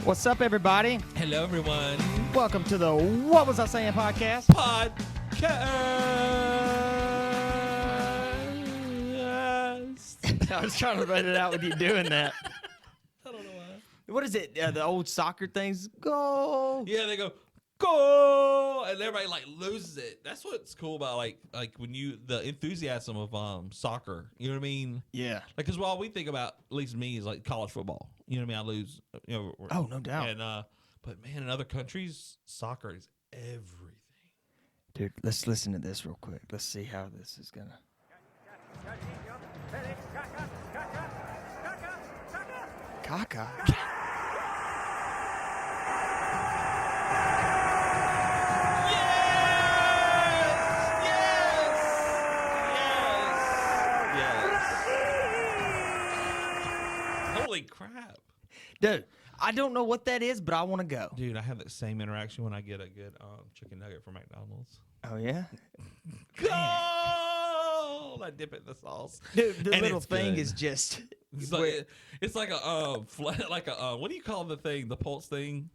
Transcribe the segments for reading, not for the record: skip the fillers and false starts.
What's up, everybody? Hello, everyone. Welcome to the What Was I Saying podcast. I was trying to write it out with you doing that. I don't know why. What is it? The old soccer things? Go. Yeah, they go, and everybody like loses it. That's what's cool about like when the enthusiasm of soccer. You know what I mean? Yeah. Like, cause all we think about, at least me, is like college football. You know what I mean? I lose. Oh, no doubt. And but man, in other countries, soccer is everything. Dude, let's listen to this real quick. Let's see how this is gonna. Kaka. Holy crap. Dude, I don't know what that is, but I want to go. Dude, I have that same interaction when I get a good chicken nugget from McDonald's. Oh, yeah? Goal! I dip it in the sauce. Dude, the And little it's thing good. is just... It's like a what do you call the thing? The pulse thing?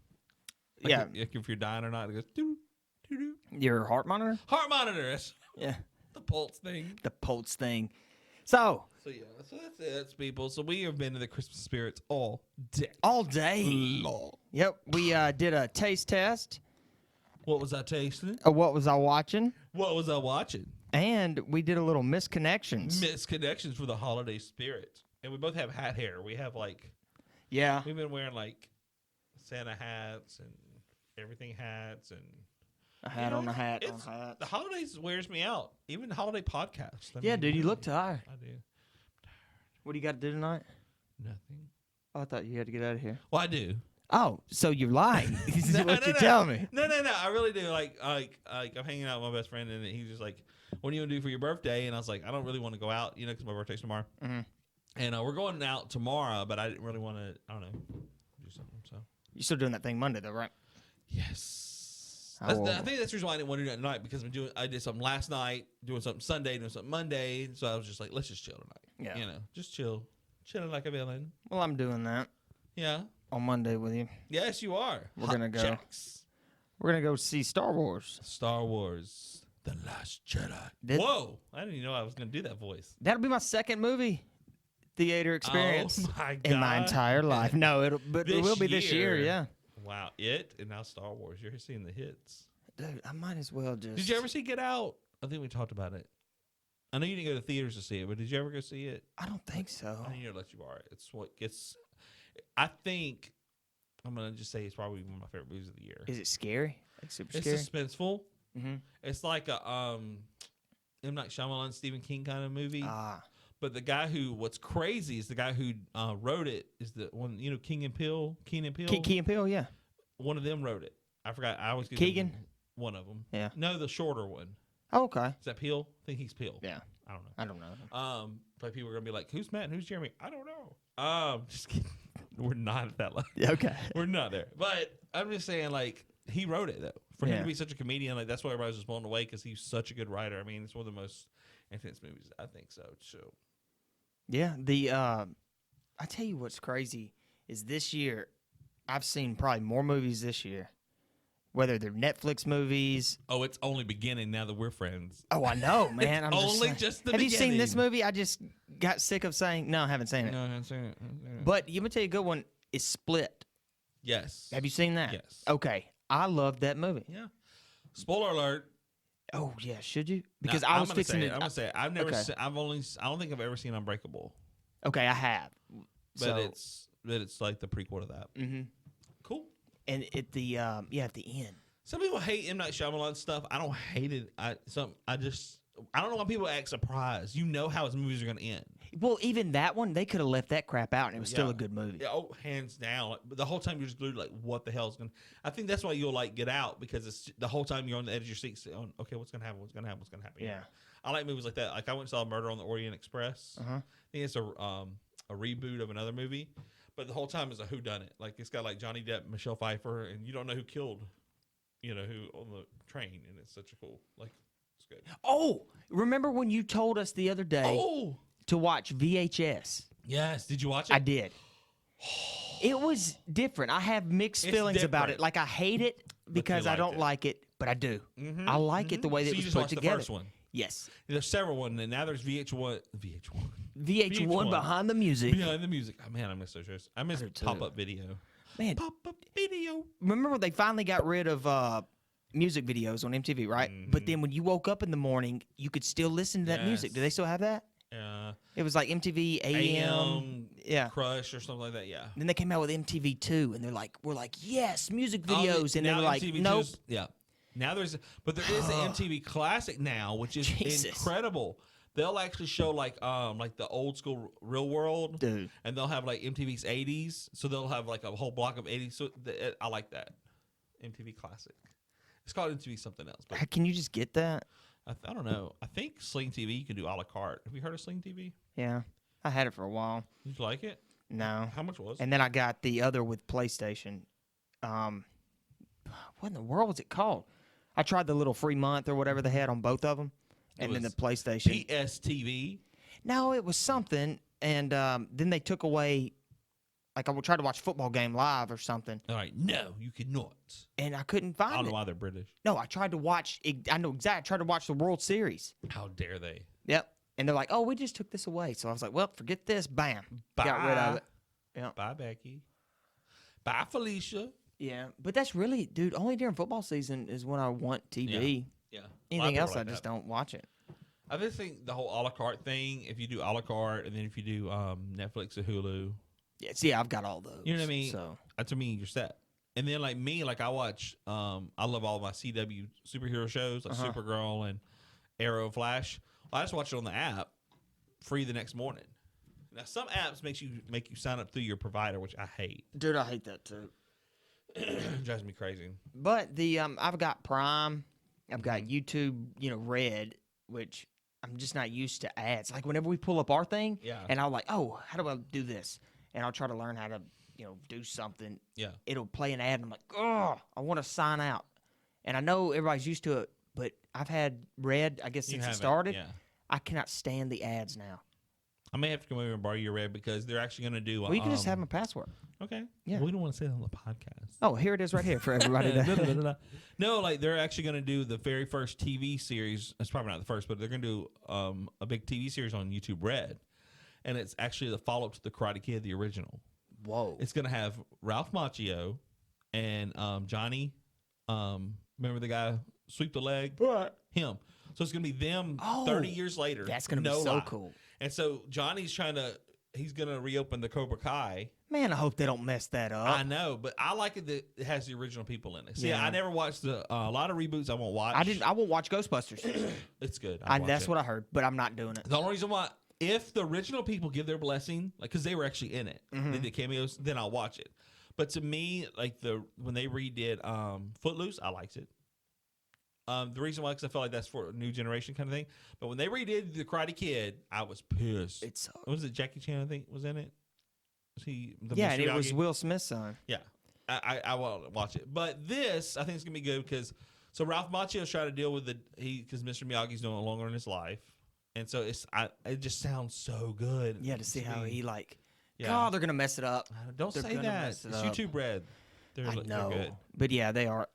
Like Yeah. if you're dying or not, it goes doo doo doo. Your heart monitor? Heart monitor. That's Yeah. the pulse thing. The pulse thing. So So yeah, so that's it, that's people. So we have been in the Christmas spirits all day. all day. Yep. We did a taste test What was I tasting? of what was I watching, What was I watching? and we did a little misconnections. Misconnections for the holiday spirit. And we both have hat hair. We have like Yeah. we've been wearing like Santa hats and everything hats and A hat on a hat on it's- hat. The holidays wears me out. Even the holiday podcast. Yeah, dude, you look tired. I do. What do you got to do tonight? Nothing. Oh, I thought you had to get out of here. Well, I do. Oh, so you're lying. This is No, what no, you're no. telling me. No. I really do. Like I'm hanging out with my best friend, and he's just like, "What do you want to do for your birthday?" And I was like, "I don't really want to go out, because my birthday's tomorrow." Mhm. And we're going out tomorrow, but I didn't really want to. I don't know, do something. So You're still doing that thing Monday, though, right? yes, I will- I think that's the reason why I didn't want to do that tonight, because I did something last night, doing something Sunday, doing something Monday. So I was just like, let's just chill tonight. Yeah. Just chilling like a villain. Well, I'm doing that Yeah. on Monday with you. Yes, you are. We're gonna go. Jacks. We're going to go see Star Wars. Star Wars: The Last Jedi. Did- Whoa! I didn't even know I was gonna do that voice. That'll be my second movie theater experience Oh my in my God. entire life. No, it will be this year, yeah. Wow, it and now Star Wars. You're seeing the hits. Dude, I might as well just... Did you ever see Get Out? I think we talked about it. I know you didn't go to theaters to see it, but did you ever go see it? I don't think so. I need to let you borrow it. It's what gets. I think I'm gonna just say it's probably one of my favorite movies of the year. Is it scary? Like super It's scary? suspenseful. Mm-hmm. It's like a M. Night Shyamalan, Stephen King kind of movie. Ah. But the guy what's crazy is the guy who wrote it is the one, Keenan Peele. Key and Peele, yeah. One of them wrote it. I forgot. I always get Keegan? One of them. Yeah. No, the shorter one. Oh, okay. Is that Peele? I think he's Peele. Yeah. I don't know. I don't know. But people are gonna be like, "Who's Matt and who's Jeremy?" I don't know. Just kidding. We're not at that level. Okay. We're not there. But I'm just saying, like, he wrote it though. For him Yeah. to be such a comedian, like that's why everybody was just blown away because he's such a good writer. I mean, it's one of the most intense movies. I think so. So. Yeah. I tell you what's crazy is this year, I've seen probably more movies this year, whether they're Netflix movies. Oh, it's only beginning now that we're friends. Oh, I know, man. I'm only saying. just the Have you seen this beginning. movie? I just got sick of saying, no, I haven't seen it. No, I haven't seen it. But you me tell you a good one is Split. Yes. Have you seen that? Yes. Okay. I love that movie. Yeah. Spoiler alert. Oh, yeah. Should you? Because No, I I'm was gonna fixing say it. I'm gonna say it. I've never. Okay. I don't think I've ever seen Unbreakable. Okay, I have. But it's like the prequel to that. Mm-hmm. Cool. And at the at the end. Some people hate M. Night Shyamalan stuff. I don't hate it. I don't know why people act surprised. You know how his movies are gonna end. Well, even that one, they could have left that crap out, and it was still Yeah. a good movie. Yeah, oh, hands down. Like, but the whole time you're just glued, like, what the hell's gonna? I think that's why you'll like Get Out, because it's the whole time you're on the edge of your seat, saying, okay, what's gonna happen? What's gonna happen? What's gonna happen? Yeah. I like movies like that. Like I went and saw Murder on the Orient Express. Uh-huh. I think it's a reboot of another movie, but the whole time is a whodunit. Like it's got like Johnny Depp, Michelle Pfeiffer, and you don't know who killed, who on the train, and it's such a cool, like, it's good. Oh, remember when you told us the other day Oh, to watch VHS? yes. Did you watch it? I did. It was different. I have mixed feelings about different. it. Like I hate it because I don't like it, but I do. I like it the way that So it you was just put watched together. the first one. Yes. There's several ones, and now there's VH1 VH1 behind the music. behind the music. Oh, man, I miss those shows. I miss do too. pop-up video. Man, Pop-up video. remember they finally got rid of music videos on MTV, right? But then when you woke up in the morning, you could still listen to that music. Do they still have that? It was like MTV AM, yeah, Crush or something like that. Yeah. Then they came out with MTV2, and we're like, yes, music videos, and now they're like, MTV2 nope. Yeah. Now there is an MTV Classic now, which is Jesus. incredible. They'll actually show like the old school Real World, Dude. and they'll have like MTV's 80s. So they'll have like a whole block of 80s. So I like that MTV Classic. It's called MTV something else, but Can you just get that? I don't know. I think Sling TV you can do a la carte. Have you heard of Sling TV? Yeah, I had it for a while. Did you like it? No. How much was it? And then I got the other with PlayStation. What in the world was it called? I tried the little free month or whatever they had on both of them, and then the PlayStation. PSTV. No, it was something, and then they took away. Like I would try to watch a football game live or something, All right, no, you cannot. and I couldn't I find don't it. know why they're British. No, I tried to watch. I know exactly. I tried to watch the World Series. How dare they? Yep. And they're like, "Oh, we just took this away." So I was like, "Well, forget this." Bam. Got rid of it. Yeah. Bye, Becky. Bye, Felicia. Yeah, but that's really, dude. Only during football season is when I want TV. Yeah. Anything else, I just don't watch it. I just think the whole a la carte thing. If you do a la carte, and then if you do Netflix or Hulu, Yeah, see, I've got all those. you know what I mean. So To me, you're set. And then like me, like I watch. I love all my CW superhero shows like Supergirl and Arrow, Flash. Well, I just watch it on the app, free the next morning. Now some apps make you sign up through your provider, which I hate. dude, I hate that too. Drives me crazy. But the I've got Prime, I've got YouTube, Red, which I'm just not used to ads. Like whenever we pull up our thing, and I'm like, oh, how do I do this? And I'll try to learn how to, do something. Yeah. It'll play an ad, and I'm like, oh, I want to sign out. And I know everybody's used to it, but I've had Red, I guess, since it started. Yeah. I cannot stand the ads now. I may have to come over and borrow your Red because they're actually going to do. Well, you can just have my password. Okay. Yeah. We don't want to say it on the podcast. Oh, here it is right here for everybody. No, like they're actually going to do the very first TV series. It's probably not the first, but they're going to do a big TV series on YouTube Red. And it's actually the follow-up to The Karate Kid, the original. Whoa. It's going to have Ralph Macchio and Johnny. Remember the guy, Sweep the Leg? What? Him. So it's going to be them 30 years later. That's going to be so cool. And so Johnny's he's going to reopen the Cobra Kai. Man, I hope they don't mess that up. I know, but I like it that it has the original people in it. See, I never watched a lot of reboots I won't watch. I won't watch Ghostbusters. It's good. That's what I heard, but I'm not doing it. The only reason why, if the original people give their blessing, like because they were actually in it, they did cameos, then I'll watch it. But to me, like when they redid Footloose, I liked it. The reason why, because I felt like that's for a new generation kind of thing. But when they redid The Karate Kid, I was pissed. It sucked. Was it Jackie Chan, I think, was in it? Was he the Yeah, Mr. and it was Miyagi? Will Smith's son. Yeah. I will watch it. But this, I think it's going to be good because, so Ralph Macchio's trying to deal with because Mr. Miyagi's no longer in his life. And so it just sounds so good. Yeah, to see how he Yeah. God, they're going to mess it up. Don't They're say gonna that. mess It's it up. YouTube Red. They're good. But yeah, they are.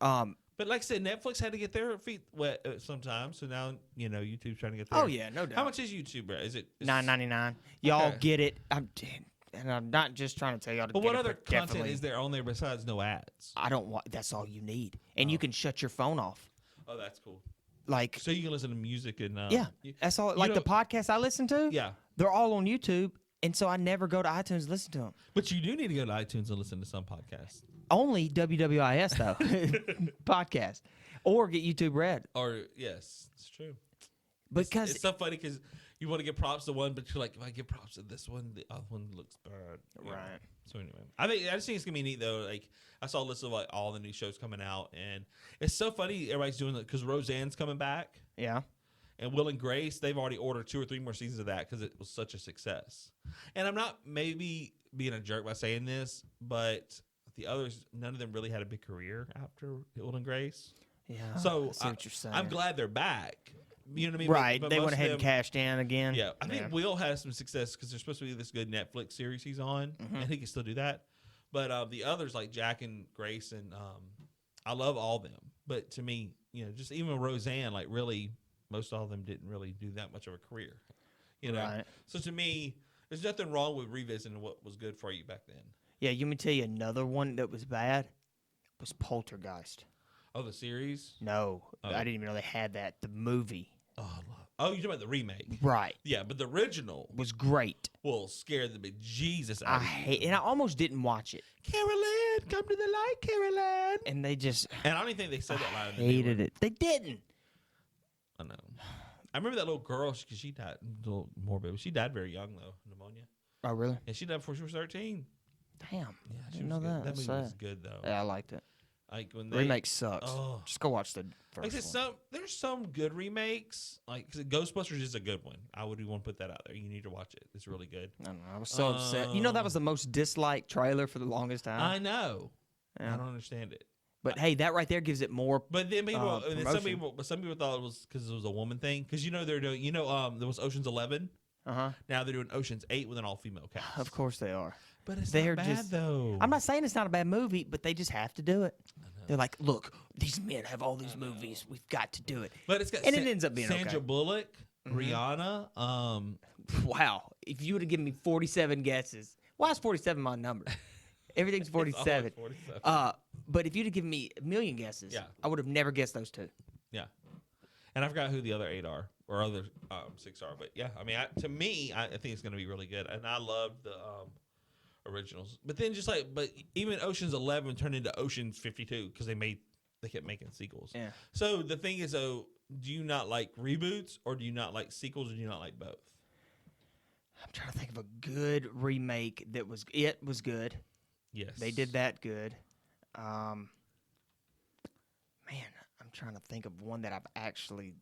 But like I said, Netflix had to get their feet wet sometimes. So now, YouTube's trying to get their. Oh, yeah, no doubt. How much is YouTube Red? Is it $9.99. Y'all get it. And I'm not just trying to tell y'all to But get what it, other but content definitely- is there on there besides no ads? I don't want. That's all you need, and you can shut your phone off. Oh, that's cool. Like, So you can listen to music and yeah, that's all. Like the podcasts I listen to, Yeah. they're all on YouTube, and so I never go to iTunes and listen to them. But you do need to go to iTunes and listen to some podcasts. Only WWIS though podcast, or get YouTube Red. Or yes, it's true. Because it's so funny because you want to give props to one, but you're like, if I give props to this one, the other one looks bad. Right. So anyway, I just think it's gonna be neat though. Like I saw a list of like all the new shows coming out, and it's so funny everybody's doing it because Roseanne's coming back. Yeah. And Will and Grace, they've already ordered 2 or 3 more seasons of that because it was such a success. And I'm not maybe being a jerk by saying this, but the others, none of them really had a big career after Will and Grace. Yeah. So I see what you're saying. I'm glad they're back. You know what I mean? Right. But They most went of ahead and them- cashed in again. Yeah. I think Will has some success because there's supposed to be this good Netflix series he's on, and he can still do that. But the others like Jack and Grace and I love all them. But to me, just even Roseanne, like really, most all of them didn't really do that much of a career. Right. So to me, there's nothing wrong with revisiting what was good for you back then. Yeah, you me tell you another one that was bad was Poltergeist. Oh, the series? No, Oh. I didn't even know they had that. The movie. Oh, you're talking about the remake. Right. Yeah, but the original was great. will scare the bejesus out of you. And I almost didn't watch it. Carolyn, come to the light, Carolyn. And they just... And I don't even think they said that line. I hated it. They didn't. I know. I remember that little girl, because she died a little morbid. She died very young, though, pneumonia. Oh, really? And she died before she was 13. Damn. Yeah, I didn't know that. That That's movie was sad. good, though. Yeah, I liked it. Like when Remake sucks. Oh. Just go watch the first like I said, one. there's some good remakes. Like 'cause Ghostbusters is a good one. I would want to put that out there. You need to watch it. It's really good. I don't know. I was so upset. That was the most disliked trailer for the longest time. I know. Yeah. I don't understand it. But hey, that right there gives it more. But then people, and then promotion. some people thought it was because it was a woman thing. Because they're doing, there was Ocean's 11. Uh-huh. Now they're doing Ocean's 8 with an all-female cast. Of course they are. But it's They're not bad just, though. I'm not saying it's not a bad movie, but they just have to do it. They're like, look, these men have all these movies. We've got to do it. But it's got it ends up being Sandra okay. Bullock, Rihanna. Wow. If you would have given me 47 guesses, why is 47 my number? Everything's 47. 47. But if you'd have given me a million guesses, Yeah. I would have never guessed those two. Yeah. And I forgot who the other 8 are or other 6 are. But yeah, I mean, to me, I think it's going to be really good. And I love the originals. But then but even Ocean's 11 turned into Ocean's 52 because they kept making sequels. Yeah. So the thing is, though, do you not like reboots or do you not like sequels or do you not like both? I'm trying to think of a good remake that was good. Yes. They did that good. Man, I'm trying to think of one that I've actually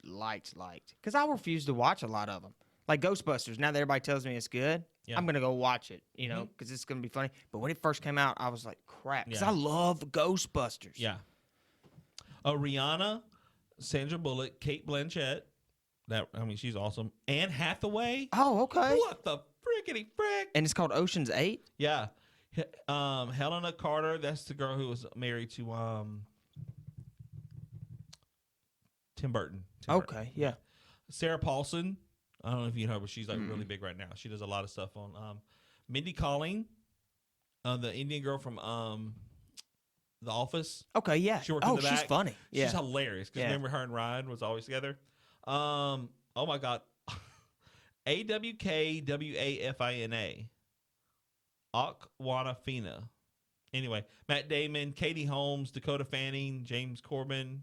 liked. Because I refuse to watch a lot of them. Like Ghostbusters. Now that everybody tells me it's good, I'm going to go watch it, because it's going to be funny. But when it first came out, I was like, crap. Because I love Ghostbusters. Yeah. Rihanna, Sandra Bullock, Kate Blanchett. She's awesome. Anne Hathaway. Oh, okay. What the frickety frick? And it's called Ocean's 8? Yeah. Helena Carter, that's the girl who was married to Tim Burton. Okay, yeah. Sarah Paulson, I don't know if you know her, but she's like really big right now. She does a lot of stuff on Mindy Kaling, the Indian girl from The Office. Okay, yeah. She worked in the back. She's funny. Yeah. She's hilarious because remember her and Ryan was always together. Oh my God. AWKWAFINA. Aquanafina. Anyway, Matt Damon, Katie Holmes, Dakota Fanning, James Corden.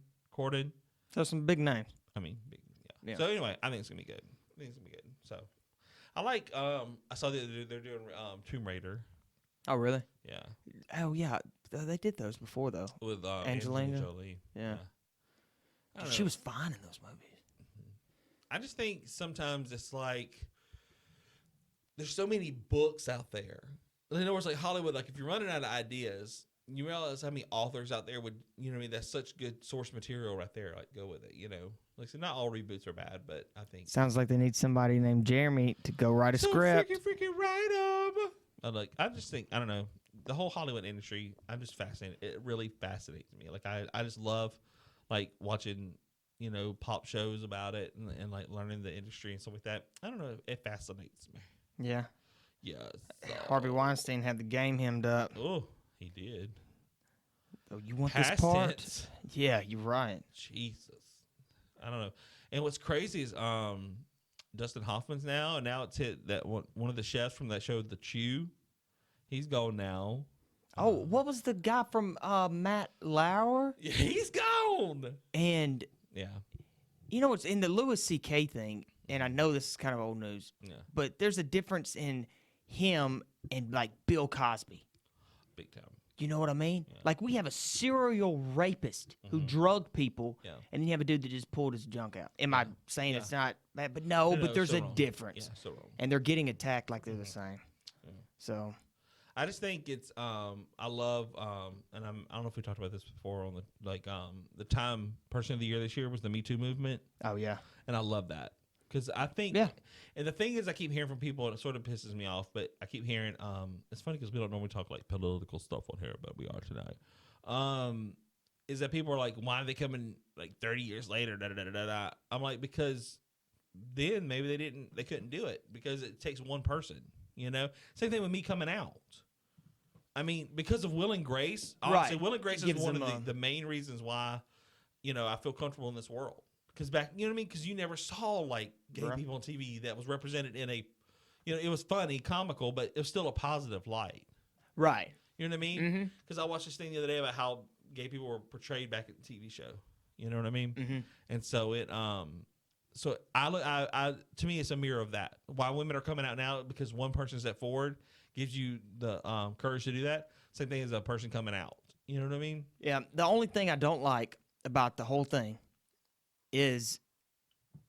So some big names. I mean, big, yeah. So anyway, I think it's gonna be good. So I like. I saw that they're doing Tomb Raider. Oh really? Yeah. Oh yeah, they did those before though. With Angelina Jolie. Yeah. Dude, she was fine in those movies. I just think sometimes it's like there's so many books out there. In other words, like Hollywood, like if you're running out of ideas, you realize how many authors out there would, that's such good source material right there. Like go with it, Like so, not all reboots are bad, but I think sounds like they need somebody named Jeremy to go write a script. Freaking write them. I just think I don't know the whole Hollywood industry. I'm just fascinated. It really fascinates me. Like I just love like watching pop shows about it and like learning the industry and stuff like that. I don't know. It fascinates me. Yeah. Yeah. Harvey Weinstein had the game hemmed up. Oh, he did. Oh, you want Past this part? tense. Yeah, you're right. Jesus. I don't know. And what's crazy is Dustin Hoffman's now, and now it's hit that one of the chefs from that show, The Chew. He's gone now. Oh, what was the guy from Matt Lauer? Yeah, he's gone. And yeah, it's in the Louis C.K. thing, and I know this is kind of old news, but there's a difference in him and like Bill Cosby. Big time. You know what I mean? Yeah. Like we have a serial rapist who drugged people, and then you have a dude that just pulled his junk out. Am I saying it's not bad? But no, but there's a difference. Yeah, so wrong. And they're getting attacked like they're the same. Yeah. So I just think it's I love and I don't know if we talked about this before on the Time Person of the Year this year was the Me Too movement. Oh yeah. And I love that. Because I think, and the thing is, I keep hearing from people, and it sort of pisses me off, but I keep hearing, it's funny because we don't normally talk like political stuff on here, but we are tonight. Is that people are like, why are they coming like 30 years later? Da, da, da, da, da. I'm like, because then maybe they couldn't do it because it takes one person, you know? Same thing with me coming out. I mean, because of Will and Grace, obviously, Will and Grace is one of the main reasons why, you know, I feel comfortable in this world. Because back, you know what I mean? Because you never saw, like, gay people on TV that was represented in a, you know, it was funny, comical, but it was still a positive light. Right. You know what I mean? Because I watched this thing the other day about how gay people were portrayed back at the TV show. You know what I mean? And so it, so I to me, it's a mirror of that. Why women are coming out now, because one person stepped forward gives you the courage to do that. Same thing as a person coming out. You know what I mean? Yeah. The only thing I don't like about the whole thing is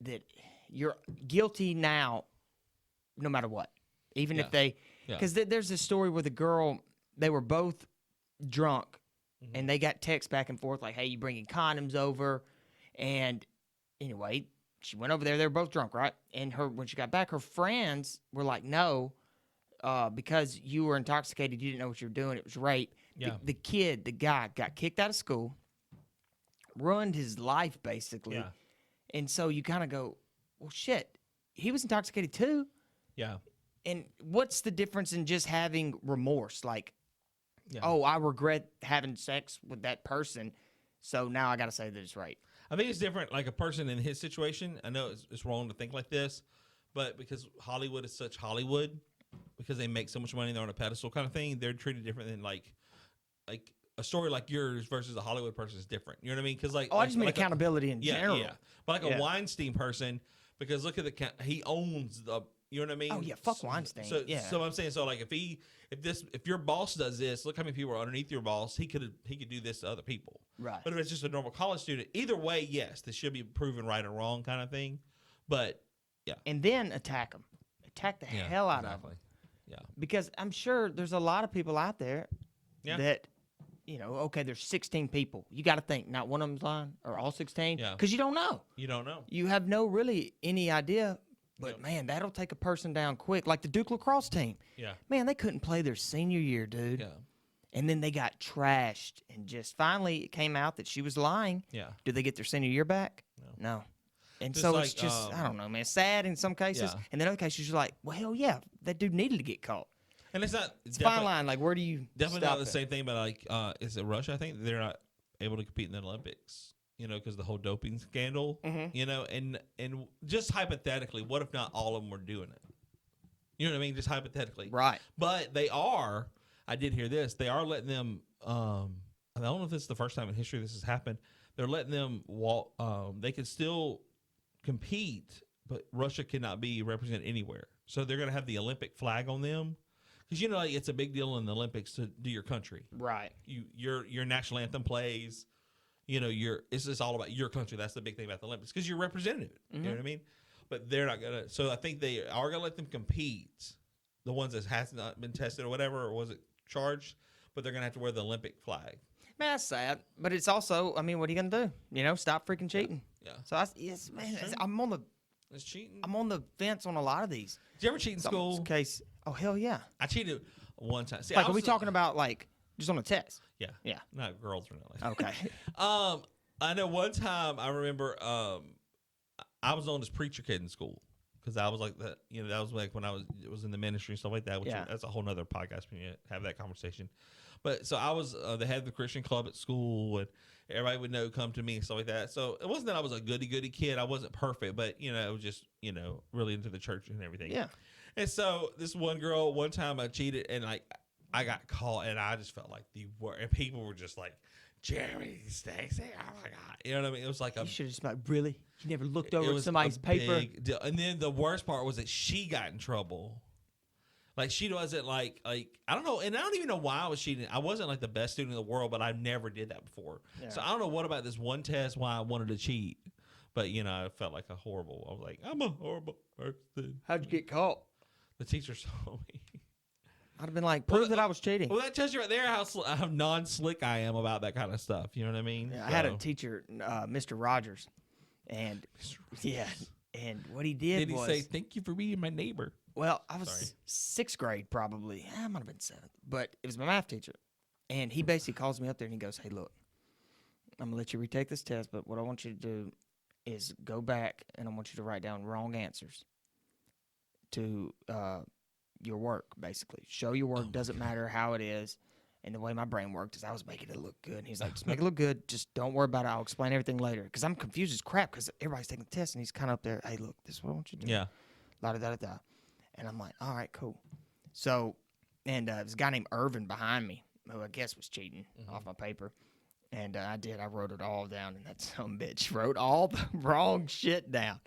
that you're guilty now, no matter what. Even if they, because there's a story with a girl, they were both drunk, and they got texts back and forth like, hey, you bringing condoms over? And anyway, she went over there. They were both drunk, right? And when she got back, her friends were like, no, because you were intoxicated, you didn't know what you were doing. It was rape. Yeah. The guy, got kicked out of school, ruined his life, basically. Yeah. And so you kind of go, well, shit, he was intoxicated too. Yeah. And what's the difference in just having remorse? Like, oh, I regret having sex with that person, so now I got to say that it's rape. I think it's different. Like a person in his situation, I know it's wrong to think like this, but because Hollywood is such Hollywood, because they make so much money, they're on a pedestal kind of thing, they're treated different than like a story like yours versus a Hollywood person is different. You know what I mean? Because I just mean accountability in general. Yeah, but like a Weinstein person, because look at he owns the. You know what I mean? Oh yeah, fuck Weinstein. So I'm saying, so like if your boss does this, look how many people are underneath your boss. He could do this to other people. Right. But if it's just a normal college student, either way, yes, this should be proven right or wrong kind of thing. But yeah. And then attack them. Attack the hell out of them. Yeah. Because I'm sure there's a lot of people out there that, you know, okay, there's 16 people. You got to think, not one of them's lying, or all 16. Yeah. Because you don't know. You don't know. You have any idea. But, man, that'll take a person down quick. Like the Duke lacrosse team. Yeah. Man, they couldn't play their senior year, dude. Yeah. And then they got trashed. And just finally it came out that she was lying. Yeah. Did they get their senior year back? No. And just so like, it's just, I don't know, man, sad in some cases. Yeah. And then other cases, you're like, well, hell yeah, that dude needed to get caught. And it's not. It's a fine line. Like, where do you definitely not the same thing, but like, is it Russia? I think they're not able to compete in the Olympics. You know, because the whole doping scandal, you know, and just hypothetically, what if not all of them were doing it? You know what I mean? Just hypothetically. Right. But they are, I did hear this, they are letting them, I don't know if this is the first time in history this has happened, they're letting them walk, they can still compete, but Russia cannot be represented anywhere. So they're going to have the Olympic flag on them. Because, you know, like, it's a big deal in the Olympics to do your country. Right. Your national anthem plays. You know, it's just all about your country. That's the big thing about the Olympics, because you're representative. You know what I mean? But they're not gonna. So I think they are gonna let them compete. The ones that has not been tested or whatever, or was it charged? But they're gonna have to wear the Olympic flag. Man, that's sad. But it's also, I mean, what are you gonna do? You know, stop freaking cheating. Yeah. So I'm on the. It's cheating. I'm on the fence on a lot of these. Did you ever cheat in school? Case. Oh hell yeah. I cheated one time. See, like, are we talking about like? Just on a test. Yeah. Yeah. Not girls or nothing. Okay. I know one time I remember I was known as preacher kid in school, because I was like that. You know, that was like when I was in the ministry and stuff like that. Which that's a whole nother podcast when you have that conversation. But so I was the head of the Christian club at school, and everybody would come to me and stuff like that. So it wasn't that I was a goody kid. I wasn't perfect, but you know, it was just, you know, really into the church and everything. Yeah. And so this one girl, one time I cheated, and like, I got caught, and I just felt like and people were just like, Jeremy Stacy, oh my God. You know what I mean? It was like you should have just like, really? You never looked over somebody's paper? And then the worst part was that she got in trouble. Like, she wasn't like, I don't know, and I don't even know why I was cheating. I wasn't like the best student in the world, but I never did that before. Yeah. So I don't know what about this one test why I wanted to cheat. But, you know, I felt like I was like, I'm a horrible person. How'd you get caught? The teacher told me. I'd have been like, prove that I was cheating. Well, that tells you right there how non-slick I am about that kind of stuff. You know what I mean? Yeah, I had a teacher, Mr. Rogers, and And what he did was... Did he say, thank you for being my neighbor? Well, I was 6th grade probably. I might have been 7th. But it was my math teacher. And he basically calls me up there and he goes, hey, look, I'm going to let you retake this test, but what I want you to do is go back and I want you to write down wrong answers to your work, basically. Show your work. Doesn't matter how it is. And the way my brain worked is I was making it look good. And he's like, just make it look good. Just don't worry about it. I'll explain everything later. Because I'm confused as crap because everybody's taking the test. And he's kind of up there, hey, look, this is what I want you to do. Yeah. La-da-da-da-da. And I'm like, all right, cool. So, and there's a guy named Irvin behind me who I guess was cheating off my paper. And I wrote it all down. And that some bitch wrote all the wrong shit down.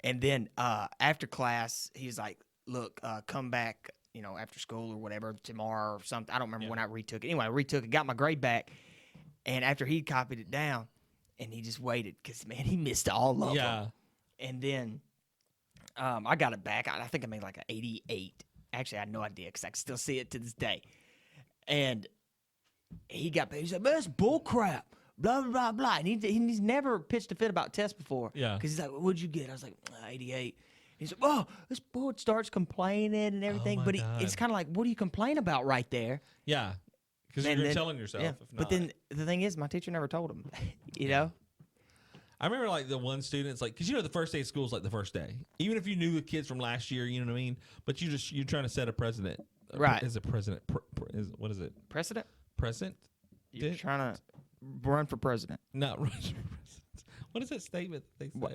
And then after class, he's like, look, come back, after school or whatever, tomorrow or something. I don't remember when I retook it. Anyway, I retook it, got my grade back. And after he copied it down, and he just waited because, man, he missed all of them. And then I got it back. I think I made like an 88. Actually, I had no idea because I can still see it to this day. And he got paid. He said, man, that's bull crap. Blah, blah, blah, blah. And he's never pitched a fit about tests before. Yeah. Because he's like, what'd you get? I was like, 88. He's like, oh, this boy starts complaining and everything. But it's kind of like, what do you complain about right there? Yeah. Because you're telling yourself. Yeah. If not. But then the thing is, my teacher never told him, know? I remember like the one student, it's like, because the first day of school is like the first day. Even if you knew the kids from last year, you know what I mean? But you're trying to set a precedent. Right. Is it president? What is it? Precedent? Present? You're trying to run for president. Not run for president. What is that statement they say? What?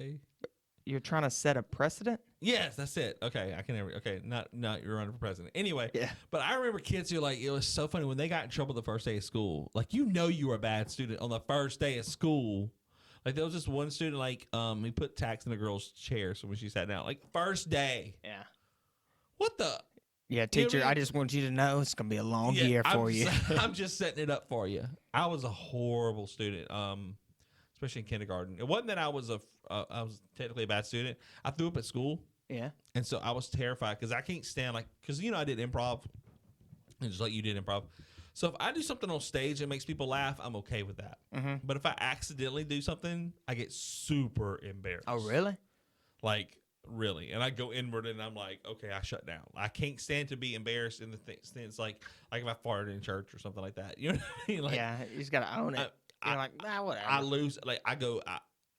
You're trying to set a precedent? Yes, that's it. Okay, not you're running for president. Anyway, but I remember kids who it was so funny when they got in trouble the first day of school. Like, you were a bad student on the first day of school. Like, there was this one student, he put tacks in a girl's chair so when she sat down. Like, first day. Yeah. What the? Yeah, teacher, I just want you to know it's going to be a long year for you. I'm just setting it up for you. I was a horrible student, especially in kindergarten. It wasn't that I was technically a bad student. I threw up at school. Yeah. And so I was terrified because I can't stand, because, I did improv, and just like you did improv. So if I do something on stage that makes people laugh, I'm okay with that. Mm-hmm. But if I accidentally do something, I get super embarrassed. Oh, really? Really. And I go inward and I'm like, okay, I shut down. I can't stand to be embarrassed in the sense like if I farted in church or something like that. You know what I mean? Yeah, you just got to own it. You're like, nah, whatever. I lose.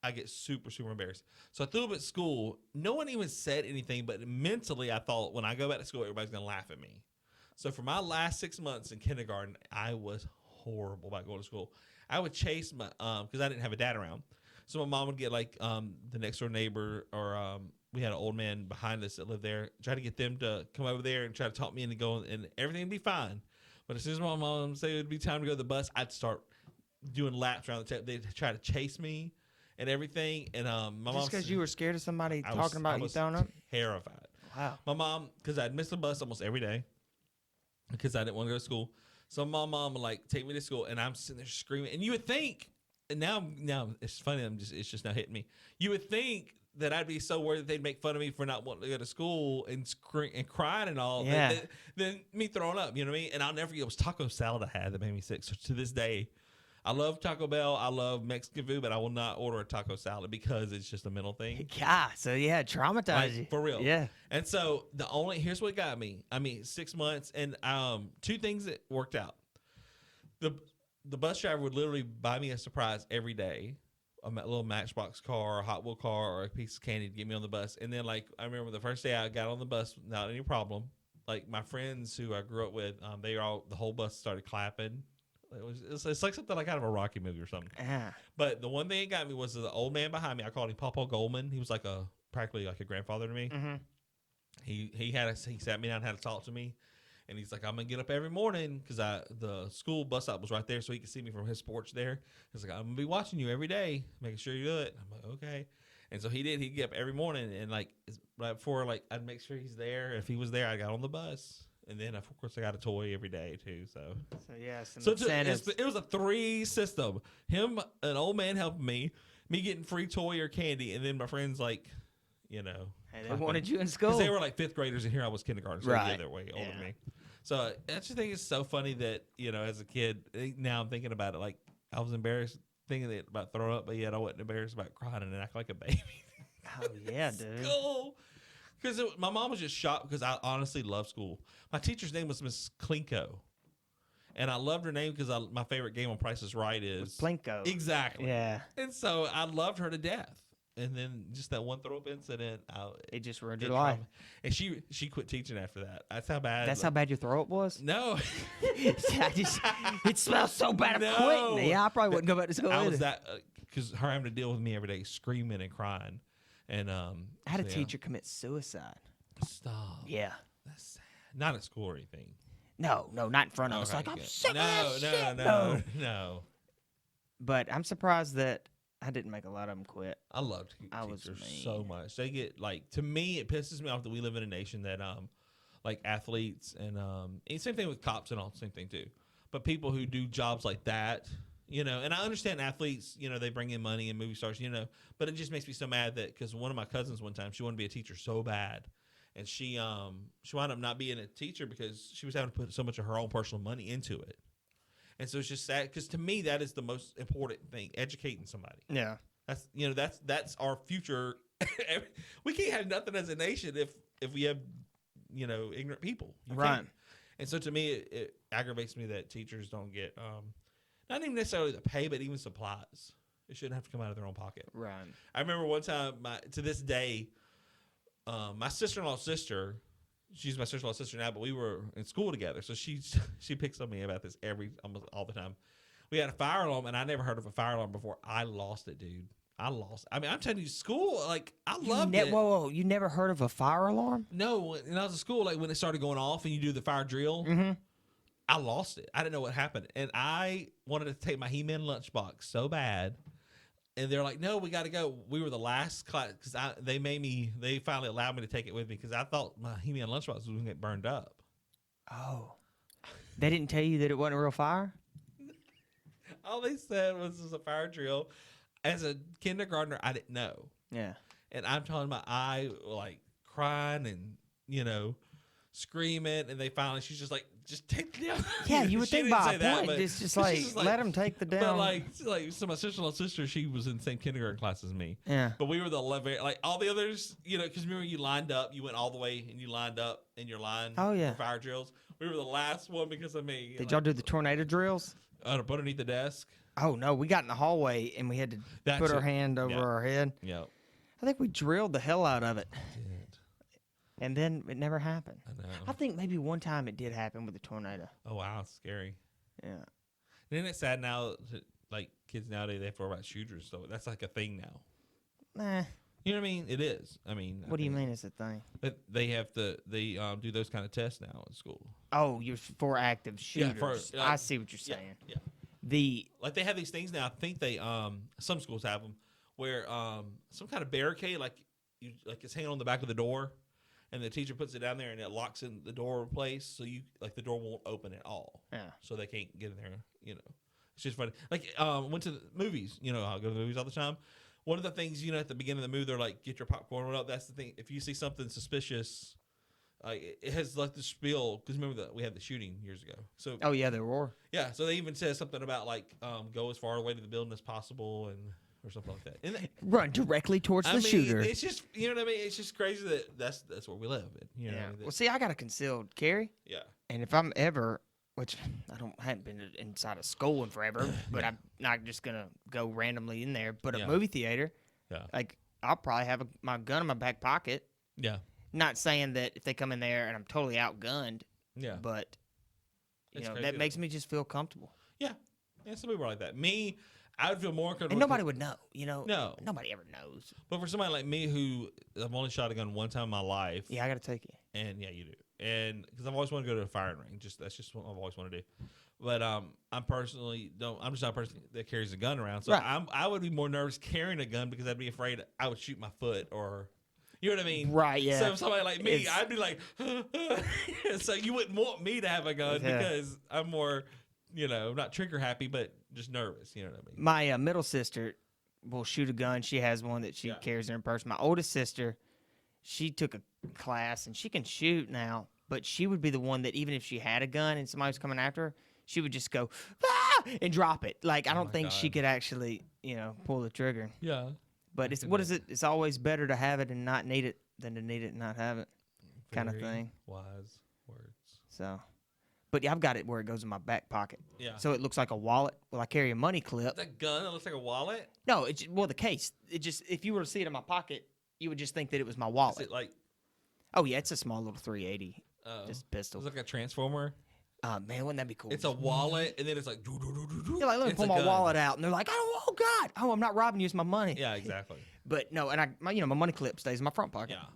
I get super, super embarrassed. So I threw up at school. No one even said anything, but mentally I thought when I go back to school, everybody's going to laugh at me. So for my last 6 months in kindergarten, I was horrible about going to school. I would chase my, because I didn't have a dad around. So my mom would get the next door neighbor or we had an old man behind us that lived there, try to get them to come over there and try to talk me into going and everything would be fine. But as soon as my mom said it would be time to go to the bus, I'd start doing laps around the table. They'd try to chase me and everything. And my mom, just because you were scared of somebody talking about you throwing up? Terrified. Wow. My mom, because I'd miss the bus almost every day because I didn't want to go to school. So my mom would take me to school, and I'm sitting there screaming. And you would think, and now it's funny. It's just now hitting me. You would think that I'd be so worried that they'd make fun of me for not wanting to go to school and crying and all. Yeah. Than me throwing up. You know what I mean? And I'll never forget. It was taco salad I had that made me sick. So to this day, I love Taco Bell. I love Mexican food, but I will not order a taco salad because it's just a mental thing. God, so yeah, traumatized you. For real. Yeah. And so here's what got me. 6 months and 2 things that worked out. The bus driver would literally buy me a surprise every day, a little Matchbox car, a Hot Wheel car, or a piece of candy to get me on the bus. And then I remember the first day I got on the bus without any problem. My friends who I grew up with, the whole bus started clapping. It's like something like out of a Rocky movie or something. Yeah. But the one thing that got me was the old man behind me. I called him Papa Goldman. He was practically like a grandfather to me. Mm-hmm. He sat me down and had to talk to me. And he's like, I'm going to get up every morning because the school bus stop was right there so he could see me from his porch there. He's like, I'm going to be watching you every day, making sure you do it. I'm like, okay. And so he did. He'd get up every morning and right before I'd make sure he's there. If he was there, I got on the bus. And then, of course, I got a toy every day, too. So yeah, it was a 3 system. Him, an old man helping me getting free toy or candy, and then my friends, hey, they wanted you in school. Because they were 5th graders, and here I was kindergarten, so right. They're way older than me. So I just think it's so funny that, as a kid, now I'm thinking about it, I was embarrassed thinking about throwing up, but yet I wasn't embarrassed about crying and acting like a baby. Oh, yeah, dude. School. Because my mom was just shocked because I honestly love school. My teacher's name was Miss Klinko. And I loved her name because my favorite game on Price is Right is Plinko. Exactly. Yeah. And so I loved her to death. And then just that one throw up incident, it just ruined your life. And she quit teaching after that. That's how bad. That's how bad your throw up was. No, it smells so bad. No. I'm quitting. Yeah, I probably wouldn't go back to school. I either. was that because her having to deal with me every day, screaming and crying, and I had a teacher commit suicide. Stop. Yeah. That's sad. Not at school or anything. No, not in front of us. Like, I'm sick of this shit. No. But I'm surprised that I didn't make a lot of them quit. I love teachers so much. They get to me, it pisses me off that we live in a nation that like athletes and same thing with cops and all, same thing too. But people who do jobs like that, and I understand athletes, they bring in money and movie stars, but it just makes me so mad that because one of my cousins one time, she wanted to be a teacher so bad. And she wound up not being a teacher because she was having to put so much of her own personal money into it. And so it's just sad because to me that is the most important thing, educating somebody. Yeah, that's our future. We can't have nothing as a nation if we have ignorant people. Right. Can't. And so to me it aggravates me that teachers don't get not even necessarily the pay, but even supplies. It shouldn't have to come out of their own pocket. Right. I remember one time to this day. My sister-in-law's sister, she's my sister-in-law's sister now, but we were in school together. So she picks on me about this almost all the time. We had a fire alarm, and I never heard of a fire alarm before. I lost it, dude. I lost it. I mean, I'm telling you, school, I loved it. Whoa, you never heard of a fire alarm? No, when I was in school, when it started going off and you do the fire drill, I lost it. I didn't know what happened. And I wanted to take my He-Man lunchbox so bad. And they're like, no, we got to go. We were the last class because they finally allowed me to take it with me because I thought my He-Man lunchbox was going to get burned up. Oh. They didn't tell you that it wasn't a real fire? All they said was it was a fire drill. As a kindergartner, I didn't know. Yeah. And I'm telling my eye, crying and, screaming. And she's just like, just take it down. Yeah, you would think by a point, it's just like, let them take the down. But so my sister-in-law's sister, she was in the same kindergarten class as me. Yeah. But we were the all the others, because remember you lined up, you went all the way and you lined up in your line. Oh yeah. For fire drills. We were the last one because of me. Did y'all do the tornado drills? Underneath the desk. Oh no, we got in the hallway and we had to put our hand over our head. Yeah. I think we drilled the hell out of it. And then it never happened. I know. I think maybe one time it did happen with a tornado. Oh, wow. It's scary. Yeah. And isn't it sad now that, kids nowadays, they have to worry about shooters. So that's like a thing now. Nah. You know what I mean? It is. I mean. What do you mean it's a thing? But they have to, do those kind of tests now in school. Oh, you're for active shooters. Yeah, I see what you're saying. Yeah. They have these things now. I think some schools have them where some kind of barricade, it's hanging on the back of the door. And the teacher puts it down there, and it locks in the door place, so the door won't open at all. Yeah. So they can't get in there. It's just funny. Went to the movies. I'll go to the movies all the time. One of the things, at the beginning of the movie, they're like, get your popcorn. Well, that's the thing. If you see something suspicious, it has the spiel. Because remember we had the shooting years ago. So. Oh yeah, there were. Yeah. So they even said something about go as far away to the building as possible or something like that. And run directly towards the shooter. It's just, you know what I mean? It's just crazy that that's where we live. You know yeah. what I mean? Well, see, I got a concealed carry. Yeah. And if I'm ever, which haven't been inside of school in forever, but I'm not just gonna go randomly in there. But a movie theater, I'll probably have my gun in my back pocket. Yeah. Not saying that if they come in there and I'm totally outgunned. Yeah. But that makes me just feel comfortable. Yeah. Yeah. Some people are like that. Me. I would feel more comfortable. And nobody would know, No. Nobody ever knows. But for somebody like me who I've only shot a gun one time in my life. Yeah, I got to take it. And yeah, you do. And because I've always wanted to go to a firing range. That's just what I've always wanted to do. But I'm just not a person that carries a gun around. So I would be more nervous carrying a gun because I'd be afraid I would shoot my foot or, you know what I mean? Right, yeah. So if somebody like me, I'd be like, so you wouldn't want me to have a gun because I'm more, not trigger happy, but just nervous. You know what I mean? My middle sister will shoot a gun. She has one that she carries in her purse. My oldest sister, she took a class and she can shoot now, but she would be the one that even if she had a gun and somebody was coming after her, she would just go, ah! And drop it. I don't think she could actually, pull the trigger. Yeah. But it's what is it? It's always better to have it and not need it than to need it and not have it, kind of thing. Wise words. So, but yeah, I've got it where it goes in my back pocket. Yeah. So it looks like a wallet. Well, I carry a money clip. That gun that looks like a wallet. No, it's the case. It just if you were to see it in my pocket, you would just think that it was my wallet. Is it like? Oh yeah, it's a small little 380. Just pistol. It's like a transformer. Man, wouldn't that be cool? It's a wallet, and then it's like. You're like, let me pull my wallet out, and they're like, oh God, oh, I'm not robbing you, it's my money. Yeah, exactly. But no, and my money clip stays in my front pocket. Yeah.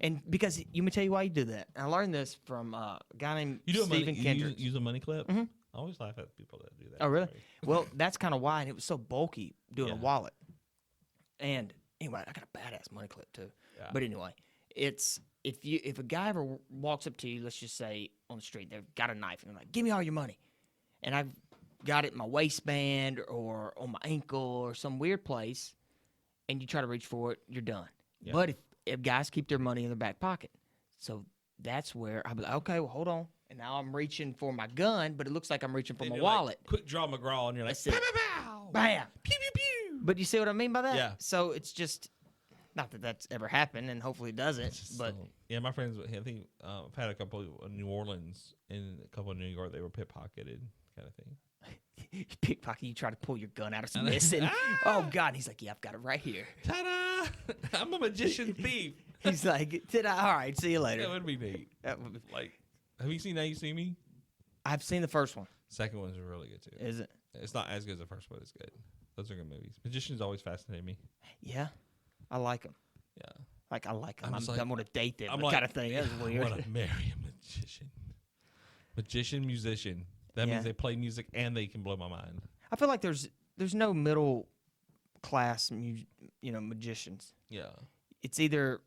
And because let me tell you why you do that. I learned this from a guy named Stephen Kendrick. You use a money clip? Mm-hmm. I always laugh at people that do that. Oh, really? Well, that's kind of why, and it was so bulky doing a wallet. And anyway, I got a badass money clip too. Yeah. But anyway, it's if a guy ever walks up to you, let's just say on the street, they've got a knife, and they're like, give me all your money. And I've got it in my waistband or on my ankle or some weird place, and you try to reach for it, you're done. Yeah. But if guys keep their money in their back pocket, so that's where I'll be like, okay, well, hold on. And now I'm reaching for my gun, but it looks like I'm reaching for my wallet. Like, quick draw McGraw, and you're like, pow, pow, pow. Bam. Pew, pew, pew. But you see what I mean by that? Yeah. So it's just, not that that's ever happened, and hopefully it doesn't. But yeah, my friends, I think I've had a couple in New Orleans and a couple in New York. They were pickpocketed, kind of thing. Pickpocket, you try to pull your gun out, it's missing. Oh God! And he's like, yeah, I've got it right here. Ta-da! I'm a magician thief. He's like, ta-da! All right, see you later. That would be neat. That would be like, have you seen Now You See Me? I've seen the first one. Second one's really good too. Is it? It's not as good as the first, but it's good. Those are good movies. Magicians always fascinate me. Yeah, I like them. Yeah, like I like them. I'm like, going to date them. I'm kind of thing. That's weird. I want to marry a magician. Magician, musician. That means they play music and they can blow my mind. I feel like there's no middle class, magicians. Yeah. It's either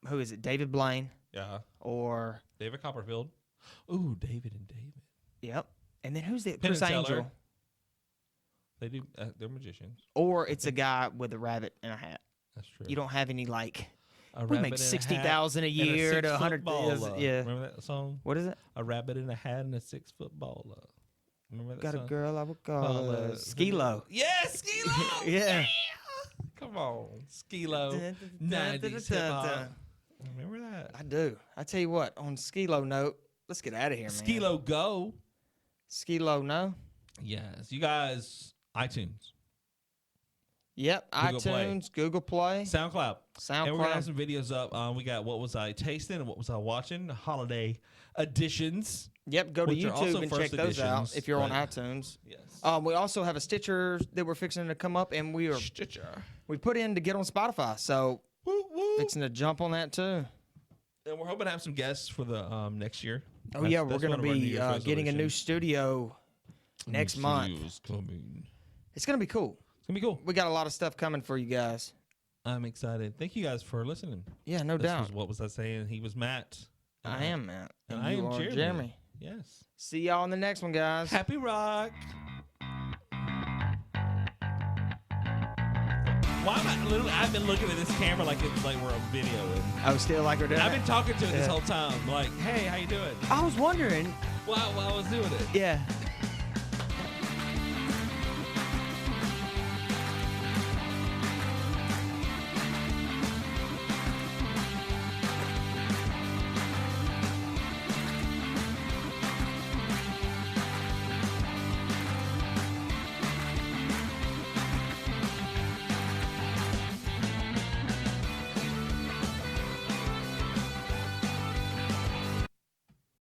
who is it, David Blaine? Yeah. Or David Copperfield. Ooh, David and David. Yep. And then who's the Penn Chris Angel? They do. They're magicians. Or it's a guy with a rabbit and a hat. That's true. You don't have any like. We make 60,000 a year to 100,000. Yeah. Remember that song? What is it? A rabbit in a hat and a 6-foot baller. Remember that Got song? a girl I would call Skilo. Yeah, Skilo. Yeah. Come on, Skilo. 90s hip hop. Remember that? I do. I tell you what. On Skilo note, let's get out of here, man. Skilo go. Skilo no. Yes, you guys. iTunes. Yep, Google iTunes, Google Play, SoundCloud. And we're going to have some videos up. We got What Was I Tasting and What Was I Watching? Holiday editions. Yep, go to YouTube and check those out if you're on iTunes. Yes. We also have a Stitcher that we're fixing to come up, and we put in to get on Spotify, so fixing to jump on that too. And we're hoping to have some guests for the next year. Oh, yeah, we're going to be getting a new studio next month. It's going to be cool. It's going to be cool. We got a lot of stuff coming for you guys. I'm excited. Thank you guys for listening. Yeah, no doubt. What was I saying? He was Matt. I am Matt. And I am Jeremy. Yes. See y'all in the next one, guys. Happy rock. Why am I literally? I've been looking at this camera like it's like we're a video. Oh, still like we're doing I've been talking to it this whole time. Like, hey, how you doing? I was wondering while I was doing it. Yeah.